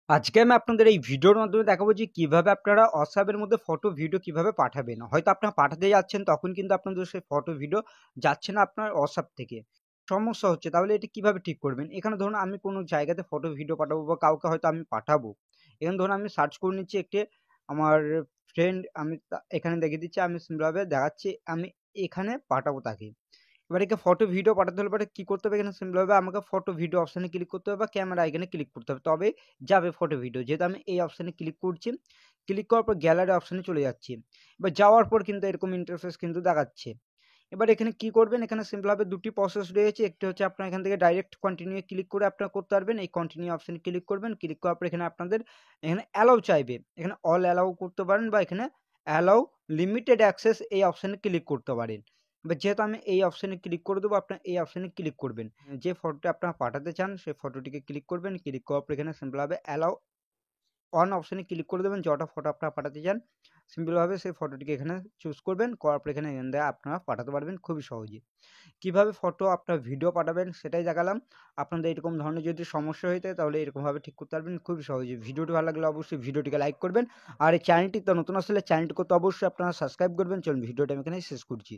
আজকে আমি আপনাদের এই ভিডিওর মাধ্যমে দেখাবো যে কিভাবে আপনারা WhatsApp এর মধ্যে ফটো ভিডিও কিভাবে পাঠাবেন। হয়তো আপনারা পাঠাতে যাচ্ছেন তখন কিন্তু আপনাদের সেই ফটো ভিডিও যাচ্ছে না আপনার WhatsApp থেকে। সমস্যা হচ্ছে, তাহলে এটা কিভাবে ঠিক করবেন? এখানে ধরুন আমি কোনো জায়গাতে ফটো ভিডিও পাঠাবো বা কাউকে হয়তো আমি পাঠাবো। এখানে ধরুন আমি সার্চ করে নিচ্ছি একটি আমার ফ্রেন্ড, আমি এখানে দেখিয়ে দিচ্ছি, আমি সিম্পল ভাবে দেখাচ্ছি আমি এখানে পাঠাবো তাকে। এবার একে ফটো ভিডিও পাঠাতে হলে পরে কি করতে হবে? এখানে সিম্পল ভাবে আমাকে ফটো ভিডিও অপশনে ক্লিক করতে হবে বা ক্যামেরা আইকনে ক্লিক করতে হবে, তবে যাবে ফটো ভিডিও। যেহেতু আমি এই অপশনে ক্লিক করছি, ক্লিক করার পর গ্যালারি অপশনে চলে যাচ্ছি। এবার যাওয়ার পর কিন্তু এরকম ইন্টারফেস কিন্তু দেখাচ্ছে। এবার এখানে কি করবেন? এখানে সিম্পল ভাবে দুটি প্রসেস রয়েছে। একটি হচ্ছে আপনার এখান থেকে ডাইরেক্ট কন্টিনিউ ক্লিক করে আপনারা করতে পারবেন। এই কন্টিনিউ অপশনে ক্লিক করবেন। ক্লিক করার পর এখানে আপনাদের এখানে অ্যালাউ চাইবে। এখানে অল অ্যালাউ করতে পারেন বা এখানে অ্যালাউ লিমিটেড অ্যাক্সেস এই অপশনে ক্লিক করতে পারেন। এবার যেহেতু আমি এই অপশনে ক্লিক করে দেবো, আপনার এই অপশনে ক্লিক করবেন। যে ফটোটা আপনারা পাঠাতে চান সেই ফটোটিকে ক্লিক করবেন। ক্লিক করার পর এখানে সিম্পল ভাবে অ্যালাউ অন অপশনে ক্লিক করে দেবেন। যটা ফটো আপনারা পাঠাতে চান সিম্পল ভাবে সেই ফটোটিকে এখানে চুজ করবেন। করার পর এখানে এখান থেকে আপনারা পাঠাতে পারবেন খুবই সহজে। কিভাবে ফটো আপনার ভিডিও পাঠাবেন সেটাই দেখালাম। আপনাদের এরকম ধরনের যদি সমস্যা হয়ে থাকে তাহলে এরকমভাবে ঠিক করতে পারবেন খুবই সহজে। ভিডিওটি ভালো লাগলে অবশ্যই ভিডিওটিকে লাইক করবেন। আর এই চ্যানেলটি তো নতুন আসলে চ্যানেলটিকে তো অবশ্যই আপনারা সাবস্ক্রাইব করবেন। চলুন ভিডিওটা আমি এখানে শেষ করছি।